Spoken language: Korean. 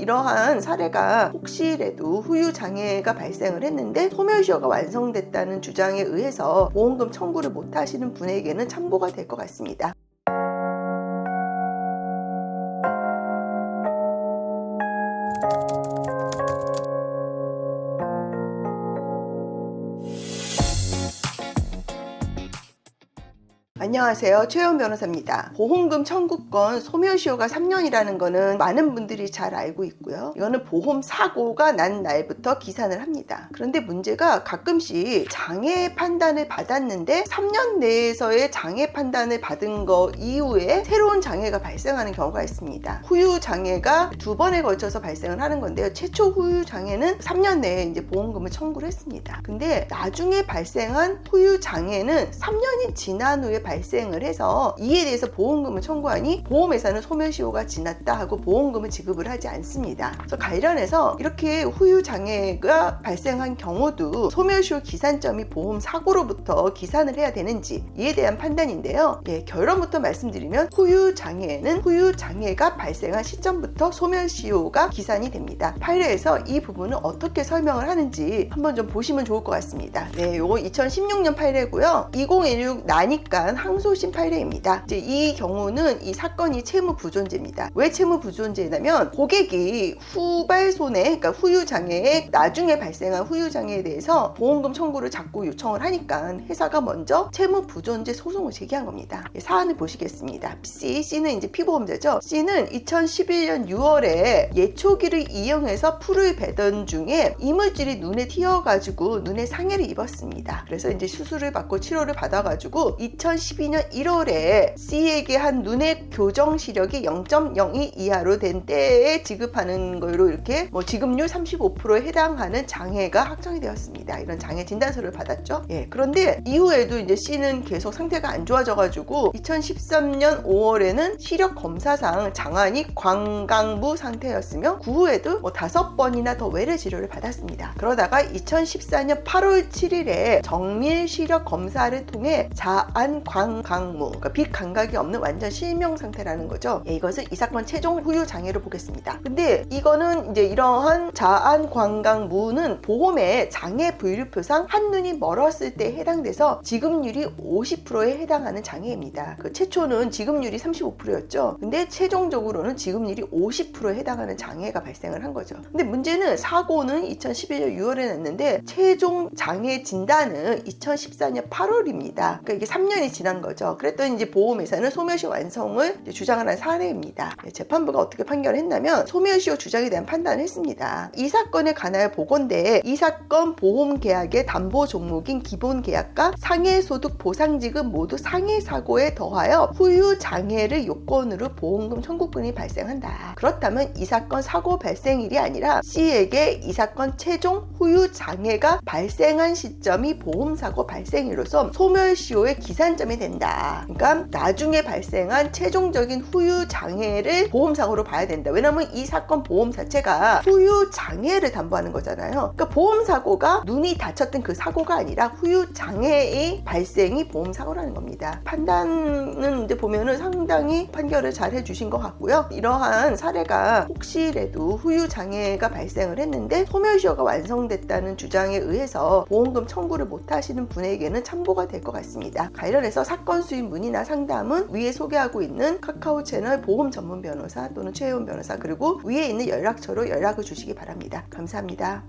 이러한 사례가 혹시라도 후유 장애가 발생을 했는데 소멸시효가 완성됐다는 주장에 의해서 보험금 청구를 못 하시는 분에게는 참고가 될 것 같습니다. 안녕하세요. 최혜원 변호사입니다. 보험금 청구권 소멸시효가 3년이라는 거는 많은 분들이 잘 알고 있고요. 이거는 보험 사고가 난 날부터 기산을 합니다. 그런데 문제가 가끔씩 장애 판단을 받았는데 3년 내에서의 장애 판단을 받은 거 이후에 새로운 장애가 발생하는 경우가 있습니다. 후유 장애가 2번에 걸쳐서 발생을 하는 건데요. 최초 후유 장애는 3년 내에 이제 보험금을 청구를 했습니다. 근데 나중에 발생한 후유 장애는 3년이 지난 후에 발생을 해서 이에 대해서 보험금을 청구하니 보험회사는 소멸시효가 지났다 하고 보험금을 지급을 하지 않습니다. 그래서 관련해서 이렇게 후유 장애가 발생한 경우도 소멸시효 기산점이 보험 사고로부터 기산을 해야 되는지 이에 대한 판단인데요. 결론부터 말씀드리면 후유 장애는 후유 장애가 발생한 시점부터 소멸시효가 기산이 됩니다. 판례에서 이 부분을 어떻게 설명을 하는지 한번 좀 보시면 좋을 것 같습니다. 요거 2016년 판례고요. 2016 나니까 항소심 판례입니다. 이제 이 경우는 이 사건이 채무부존재입니다. 왜 채무부존재냐면 고객이 후발손해, 그러니까 후유장애에 나중에 발생한 후유장애에 대해서 보험금 청구를 자꾸 요청을 하니까 회사가 먼저 채무부존재 소송을 제기한 겁니다. 사안을 보시겠습니다. C는 이제 피보험자죠. C는 2011년 6월에 예초기를 이용해서 풀을 베던 중에 이물질이 눈에 튀어가지고 눈에 상해를 입었습니다. 그래서 이제 수술을 받고 치료를 받아가지고 2012년 1월에 C에게 한 눈의 교정 시력이 0.02 이하로 된 때에 지급하는 걸로 이렇게 지급률 35%에 해당하는 장애가 확정이 되었습니다. 이런 장애 진단서를 받았죠. 그런데 이후에도 이제 C는 계속 상태가 안 좋아져가지고 2013년 5월에는 시력 검사상 장안이 광강부 상태였으며 그 후에도 5번이나 더 외래 치료를 받았습니다. 그러다가 2014년 8월 7일에 정밀 시력 검사를 통해 자안광강무, 그러니까 빛 감각이 없는 완전 실명 상태라는 거죠. 이것을 이 사건 최종 후유 장애로 보겠습니다. 근데 이거는 이제 이러한 자안광강무는 보험의 장애 분류표상 한눈이 멀었을 때 해당돼서 지급률이 50%에 해당하는 장애입니다. 그 최초는 지급률이 35%였죠. 근데 최종적으로는 지급률이 50%에 해당하는 장애가 발생을 한 거죠. 근데 문제는 사고는 2011년 6월에 났는데 최종 장애 진단은 2014년 8월입니다. 그러니까 이게 3년이 지난 거죠. 그랬더니 이제 보험회사는 소멸시효 완성을 주장을 한 사례입니다. 재판부가 어떻게 판결을 했냐면 소멸시효 주장에 대한 판단을 했습니다. 이 사건에 관하여 보건대에 이 사건 보험계약의 담보 종목인 기본계약과 상해소득 보상지급 모두 상해사고에 더하여 후유 장애를 요건으로 보험금 청구권이 발생한다. 그렇다면 이 사건 사고 발생일이 아니라 C에게 이 사건 최종 후유 장애가 발생한 시점이 보험사고 발생일로서 소멸시효의 기산점이 된다. 그러니까 나중에 발생한 최종적인 후유 장애를 보험사고로 봐야 된다. 왜냐면 이 사건 보험 자체가 후유 장애를 담보하는 거잖아요. 그러니까 보험사고가 눈이 다쳤던 그 사고가 아니라 후유 장애의 발생이 보험사고라는 겁니다. 판단은 이제 보면은 상당히 판결을 잘 해주신 것 같고요. 이러한 사례가 혹시라도 후유 장애가 발생을 했는데 소멸시효가 완성됐다는 주장에 의해서 보험금 청구를 못 하시는 분에게는 참고가 될 것 같습니다. 관련해서 사건 수입 문의나 상담은 위에 소개하고 있는 카카오 채널 보험 전문 변호사 또는 최혜원 변호사 그리고 위에 있는 연락처로 연락을 주시기 바랍니다. 감사합니다.